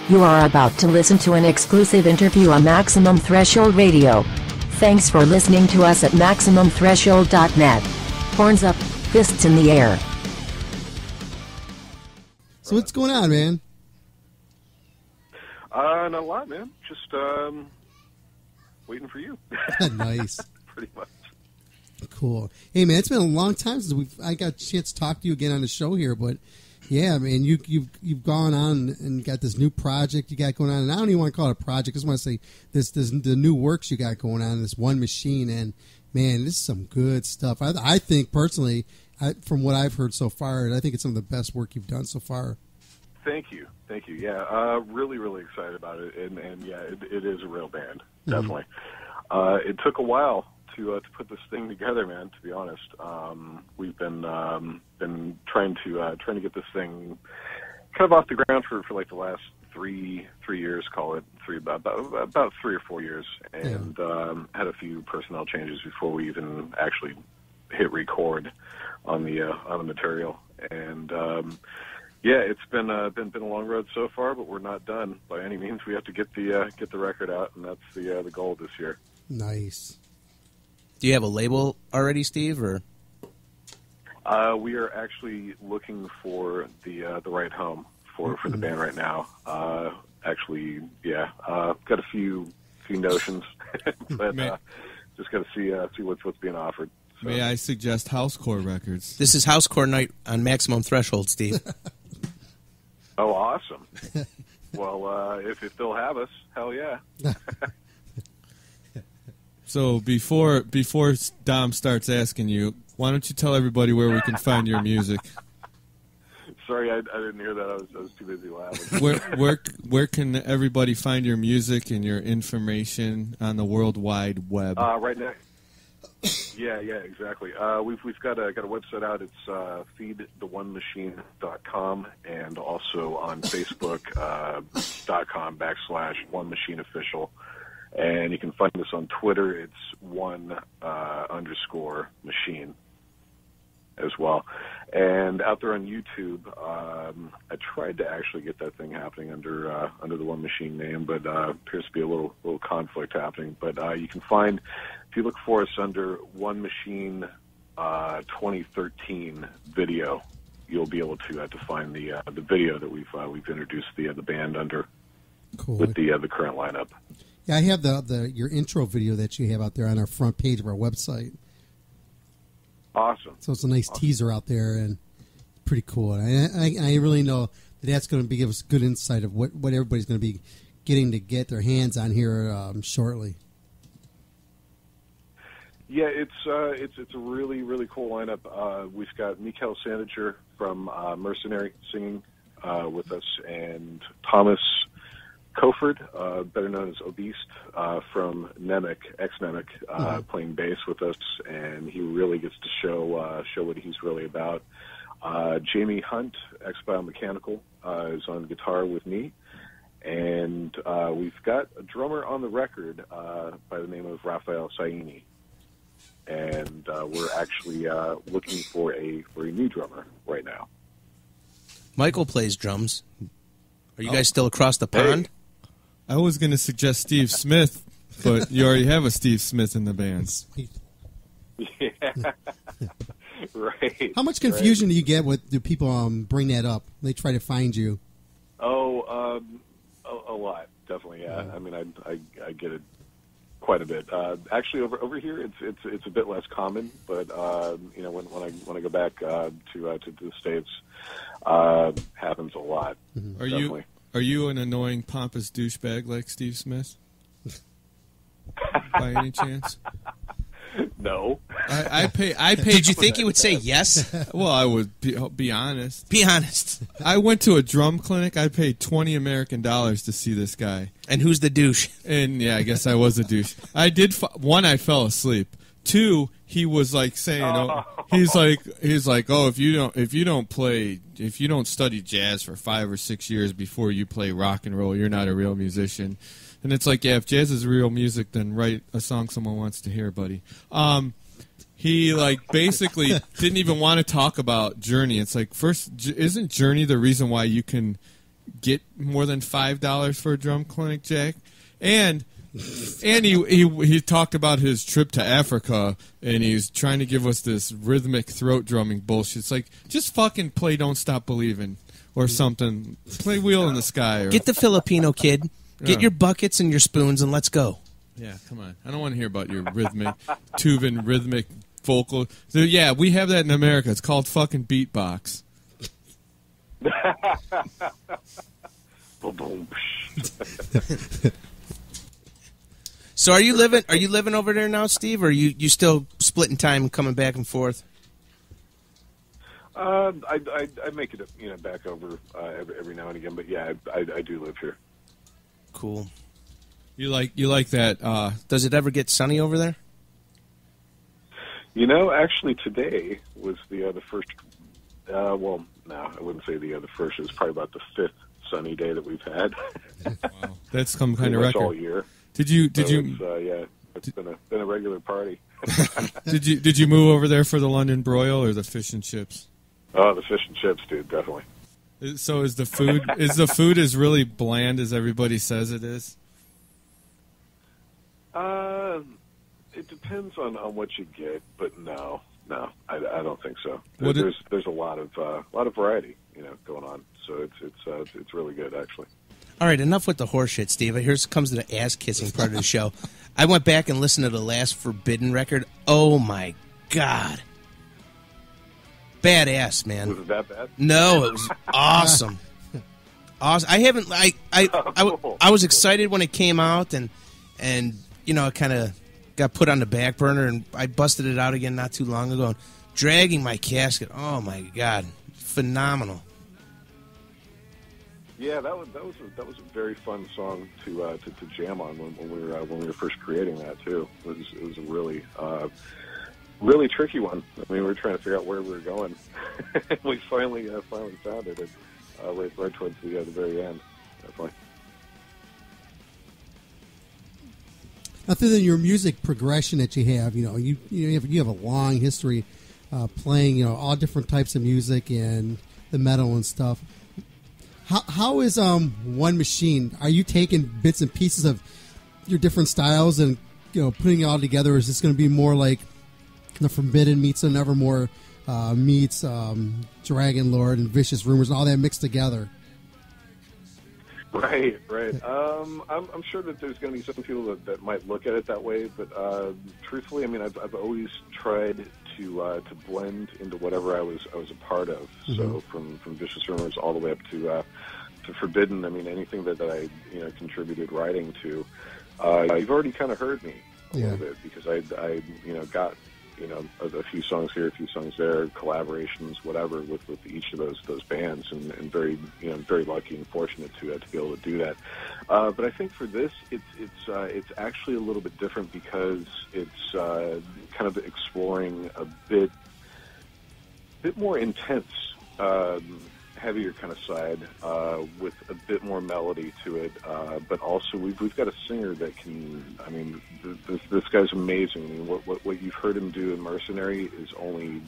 You are about to listen to an exclusive interview on Maximum Threshold Radio. Thanks for listening to us at MaximumThreshold.net. Horns up, fists in the air. So what's going on, man? Not a lot, man. Just waiting for you. Nice. Pretty much. Cool. Hey, man, it's been a long time since I got a chance to talk to you again on the show here, but yeah, man, you've gone on and got this new project you got going on, and I don't even want to call it a project. I just want to say this the new works you got going on, this One Machine, and man, this is some good stuff. I think personally, from what I've heard so far, I think it's some of the best work you've done so far. Thank you. Yeah, really, really excited about it, and yeah, it is a real band, definitely. It took a while to put this thing together, man. To be honest, we've been trying to get this thing kind of off the ground for like the last three years, call it about 3 or 4 years, and had a few personnel changes before we even actually hit record on the material, and yeah, it's been a long road so far, but we're not done by any means. We have to get the record out, and that's the goal this year. Nice. Do you have a label already, Steve? Or we are actually looking for the right home for the band right now. Actually, yeah, got a few notions, but just got to see what's being offered. So. May I suggest Housecore Records? This is Housecore night on Maximum Threshold, Steve. Oh, awesome! Well, if they'll have us, hell yeah. So before Dom starts asking you, why don't you tell everybody where we can find your music? Sorry, I didn't hear that. I was too busy laughing. Where can everybody find your music and your information on the World Wide Web? Right now. Yeah, exactly. We've got a website out. It's feedtheonemachine.com, and also on Facebook.com /OneMachineOfficial. And you can find us on Twitter. It's _machine as well. And out there on YouTube, I tried to actually get that thing happening under the One Machine name, but appears to be a little conflict happening. But you can find, if you look for us under One Machine 2013 video, you'll be able to find the video that we've introduced the band under. Cool. With the current lineup. Yeah, I have your intro video that you have out there on our front page of our website. Awesome. So it's a nice teaser out there, and pretty cool. I really know that's going to give us good insight of what everybody's going to be getting to get their hands on here shortly. Yeah, it's a really, really cool lineup. We've got Mikael Sandiger from Mercenary singing with us, and Thomas Koford, better known as Obese, from Nemec, ex-Nemec, playing bass with us, and he really gets to show what he's really about. Jamie Hunt, ex-Biomechanical, is on guitar with me, and we've got a drummer on the record by the name of Raphael Saini, and we're actually looking for a new drummer right now. Michael plays drums. Are you guys still across the pond? I was going to suggest Steve Smyth, but you already have a Steve Smyth in the band. Sweet. Yeah, right. How much confusion do you get do people bring that up? They try to find you. Oh, a lot, definitely. Yeah, I mean, I get it quite a bit. Actually, over here, it's a bit less common, but you know, when I go back to the States, happens a lot. Mm-hmm. Definitely. Are you an annoying, pompous douchebag like Steve Smith? By any chance? No. I pay. Did you think you would say yes? Well, I would be honest. Be honest. I went to a drum clinic. I paid $20 American to see this guy. And who's the douche? And yeah, I guess I was a douche. I did. One, I fell asleep. Two, he was like saying, he's like, oh, if you don't study jazz for 5 or 6 years before you play rock and roll, you're not a real musician. And it's like, yeah, if jazz is real music, then write a song someone wants to hear, buddy. He like basically didn't even want to talk about Journey. It's like, first, isn't Journey the reason why you can get more than $5 for a drum clinic, Jack. And he talked about his trip to Africa, and he's trying to give us this rhythmic throat drumming bullshit. It's like, just fucking play Don't Stop Believing or something. Play Wheel in the Sky. Or, Get the Filipino kid. Get your buckets and your spoons and let's go. yeah, come on. I don't want to hear about your tubing rhythmic vocal. So, yeah, we have that in America. It's called fucking beatbox. Boom. So are you living over there now, Steve, or are you still splitting time and coming back and forth? I make it back over every now and again, but yeah, I do live here. Cool. You like that? Does it ever get sunny over there? Actually, today was the first. Well, no, I wouldn't say the first. It was probably about the 5th sunny day that we've had. Wow, that's some kind of Pretty much record. all year. Did you? Yeah, it's been a regular party. Did you move over there for the London broil or the fish and chips? Oh, the fish and chips, dude, definitely. So is the food as really bland as everybody says it is? It depends on what you get, but no, I don't think so. What There's a lot of variety, going on. So it's really good, actually. All right, enough with the horse shit, Steve. Here comes to the ass-kissing part of the show. I went back and listened to the last Forbidden record. Oh, my God. Badass, man. Was it that bad? No, it was awesome. Awesome. I was excited when it came out, and it kind of got put on the back burner, and I busted it out again not too long ago. And Dragging My Casket. Oh, my God. Phenomenal. Yeah, that was a very fun song to jam on when we were first creating that too. It was a really tricky one. I mean, we were trying to figure out where we were going. We finally found it right towards the very end. Definitely. Other than your music progression that you have, you have a long history playing all different types of music and the metal and stuff. How is One Machine? Are you taking bits and pieces of your different styles and putting it all together? Or is this going to be more like the Forbidden meets the Nevermore meets Dragon Lord and Vicious Rumors and all that mixed together? Right. I'm sure that there's going to be some people that might look at it that way, but truthfully, I mean, I've always tried to blend into whatever I was a part of. Mm-hmm. So from Vicious Rumors all the way up to Forbidden, I mean, anything that I contributed writing to, you've already kind of heard me a little bit, because I got a few songs here, a few songs there, collaborations, whatever, with each of those bands, and very very lucky and fortunate to be able to do that. But I think for this, it's actually a little bit different, because it's kind of exploring a bit more intense, heavier kind of side, with a bit more melody to it. But also we've got a singer that can. I mean, this guy's amazing. I mean, what you've heard him do in Mercenary is only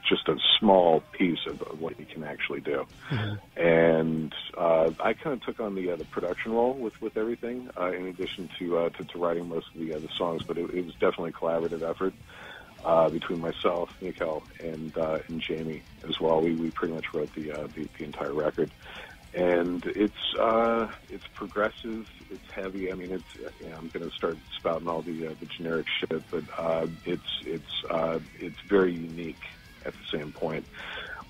just a small piece of what he can actually do. Mm-hmm. And I kind of took on the production role with everything, in addition to writing most of the songs. But it was definitely a collaborative effort. Between myself, Mikkel, and Jamie as well. We pretty much wrote the entire record, and it's progressive, it's heavy. I mean, I'm going to start spouting all the generic shit, but it's very unique at the same point.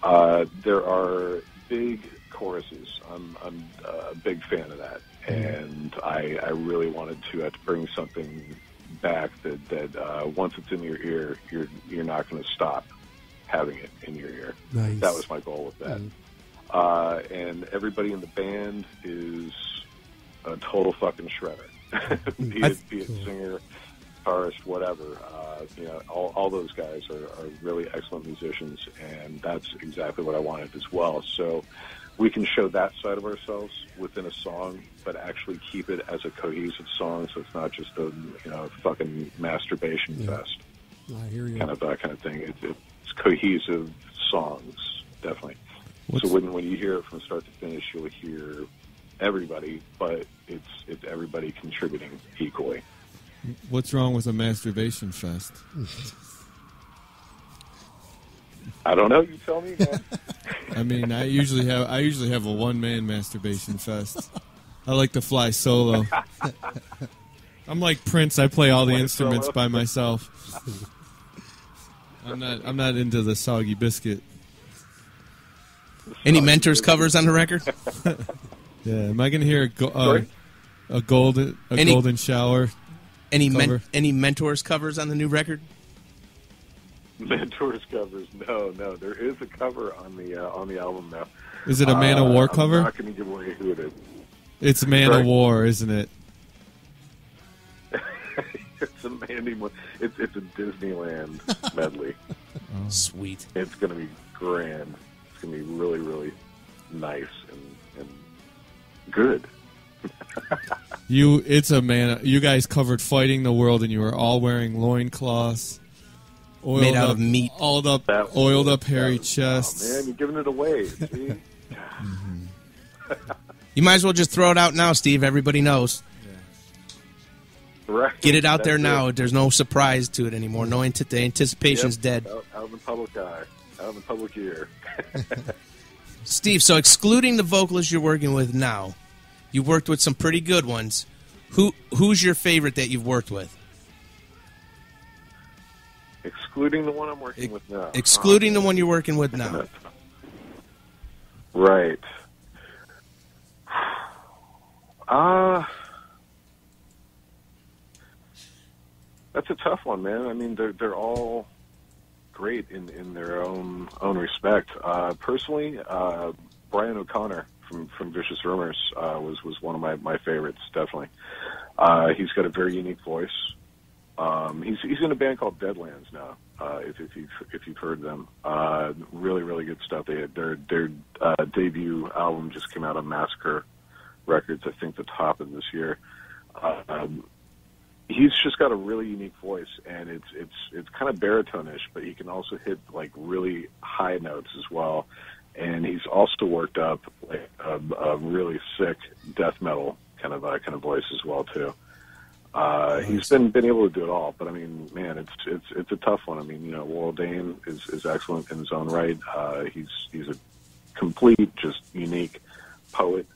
There are big choruses. I'm a big fan of that, and I really wanted to bring something back that once it's in your ear, you're not going to stop having it in your ear. Nice. That was my goal with that. And everybody in the band is a total fucking shredder. be it singer, guitarist, whatever. All those guys are really excellent musicians, and that's exactly what I wanted as well. So we can show that side of ourselves within a song, but actually keep it as a cohesive song, so it's not just a fucking masturbation fest. I hear you. Kind of thing. It's cohesive songs, definitely. So when you hear it from start to finish, you'll hear everybody, but it's everybody contributing equally. What's wrong with a masturbation fest? I don't know. You tell me, man. I mean, I usually have a one-man masturbation fest. I like to fly solo. I'm like Prince. I play all the instruments by myself. I'm not into the soggy biscuit. Any Mentors covers on the record? Yeah, am I going to hear a golden shower? Any Mentors covers on the new record? Mentors covers? No. There is a cover on the album now. Is it a Man of War cover? I'm not going to give away who it is. It's Man of War, isn't it? It's a It's a Disneyland medley. Oh. Sweet. It's going to be grand. It's going to be really, really nice and good. You guys covered Fighting the World, and you were all wearing loincloths. Made out of meat. Oiled up hairy chests. Oh, man, you're giving it away. See? Mm-hmm. You might as well just throw it out now, Steve. Everybody knows. Right. Get it out there now. There's no surprise to it anymore. No the anticipation's dead. Out in the public eye. Out in the public ear. Steve, so excluding the vocalists you're working with now, you've worked with some pretty good ones. Who's your favorite that you've worked with? Excluding the one I'm working with now. Excluding the one you're working with now. Right. That's a tough one, man. I mean, they're all great in their own respect. Personally, Brian O'Connor from Vicious Rumors was one of my favorites, definitely. He's got a very unique voice. He's in a band called Deadlands now. If you've heard them, really, really good stuff. They had their debut album just came out on Massacre Records, I think the top of this year. He's just got a really unique voice, and it's kind of baritone-ish, but he can also hit like really high notes as well. And he's also worked up like a really sick death metal kind of voice as well too. He's been able to do it all, but I mean, man, it's a tough one. I mean, Laurel Dane is excellent in his own right. He's a complete, just unique poet,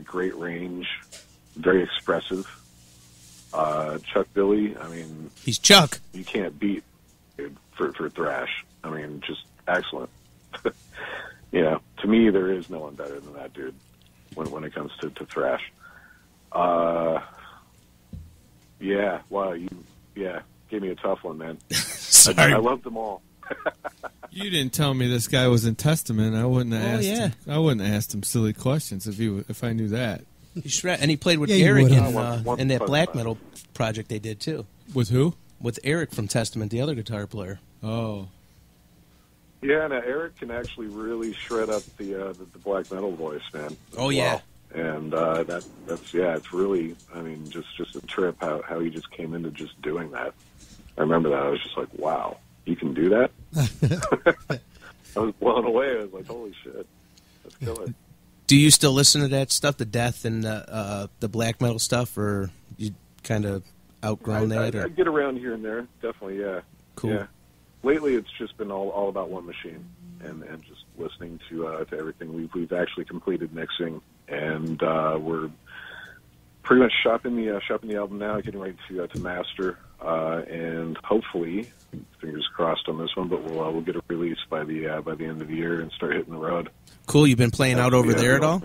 great range, very expressive. Chuck Billy, I mean, he's Chuck. You can't beat dude, for thrash. I mean, just excellent. To me, there is no one better than that dude when it comes to thrash. Yeah, wow, gave me a tough one, man. Sorry. I love them all. You didn't tell me this guy was in Testament. I wouldn't have asked him. I wouldn't have asked him silly questions if I knew that. And he played with Eric in that black metal project they did too. With who? With Eric from Testament, the other guitar player. Oh. Yeah, now Eric can actually really shred up the black metal voice, man. Oh yeah. And that's it's really, I mean, just a trip how he just came into just doing that. I remember that. I was just like, wow, you can do that? I was blown away. I was like, holy shit, let's kill it. Do you still listen to that stuff, the death and the black metal stuff, or you kind of outgrown that? I get around here and there, definitely, yeah. Cool. Yeah. Lately, it's just been all about One Machine and just listening to everything. We've actually completed mixing, and we're pretty much shopping the album now, getting ready to master, and hopefully, fingers crossed on this one, but we'll get a release by the end of the year and start hitting the road. Cool. You've been playing out over there at all?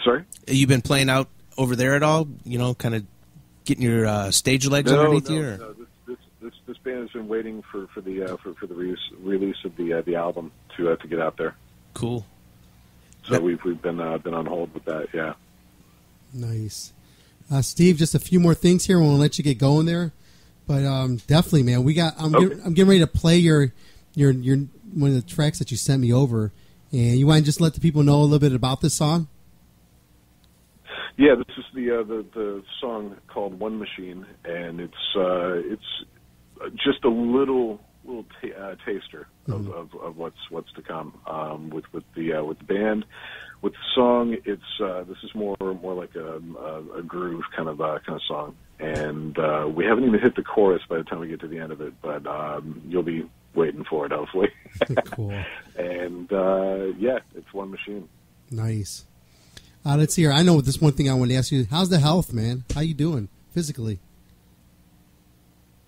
Sorry? You've been playing out over there at all? Kind of getting your stage legs underneath you? Or? No. This band has been waiting for the release of the album to get out there. Cool. So we've been on hold with that. Yeah. Nice. Steve, just a few more things here. We'll let you get going there, but definitely, man. I'm getting ready to play your one of the tracks that you sent me over, and you want to just let the people know a little bit about this song? Yeah, this is the song called One Machine, and it's just a little taster of what's to come with the band. With the song, this is more like a groove kind of song, and we haven't even hit the chorus by the time we get to the end of it, but you'll be waiting for it, hopefully. Cool. And it's One Machine. Nice. Let's see here. I know this one thing I want to ask you. How's the health, man? How you doing physically?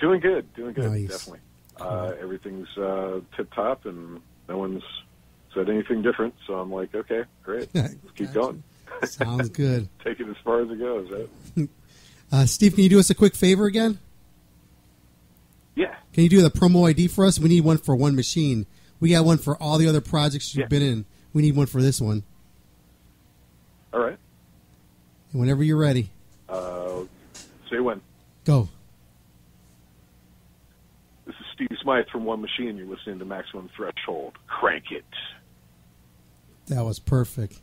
Doing good. Nice. Definitely. Everything's tip top, and no one's said anything different. So I'm like, okay, great. Let's keep going. Sounds good. Take it as far as it goes. Right? Steve, can you do us a quick favor again? Yeah. Can you do the promo ID for us? We need one for One Machine. We got one for all the other projects you've been in. We need one for this one. All right. And whenever you're ready. Say when. Go. This is Steve Smyth from One Machine. You're listening to Maximum Threshold. Crank it. That was perfect.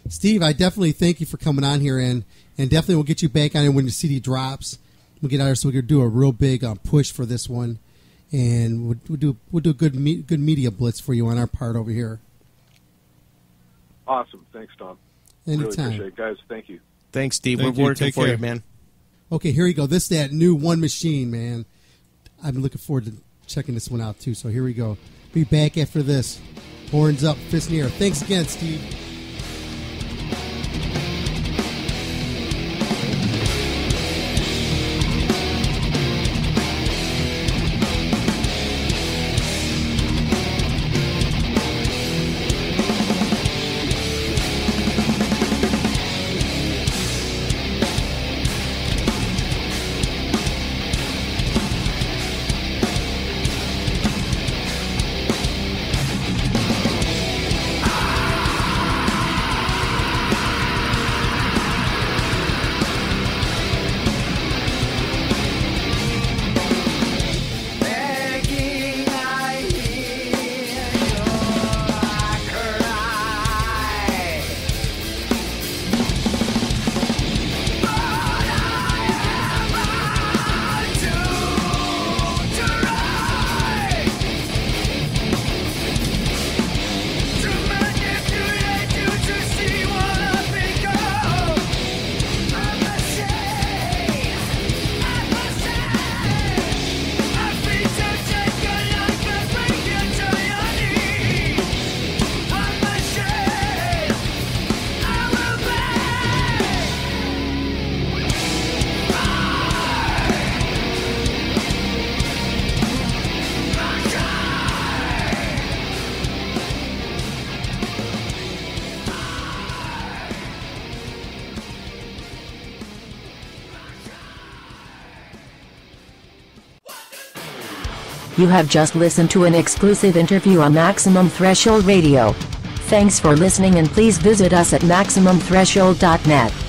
Steve, I definitely thank you for coming on here, and definitely we'll get you back on it when the CD drops. We'll get out here so we can do a real big push for this one, and we'll do a good media blitz for you on our part over here. Awesome. Thanks, Tom. Anytime. Really appreciate it, guys. Thank you. Thanks, Steve. Thank We're you. working Take for care. you, man. Okay, here we go. This is that new One Machine, man. I've been looking forward to checking this one out, too. So here we go. Be back after this. Horns up, fist in the air. Thanks again, Steve. You have just listened to an exclusive interview on Maximum Threshold Radio. Thanks for listening, and please visit us at MaximumThreshold.net.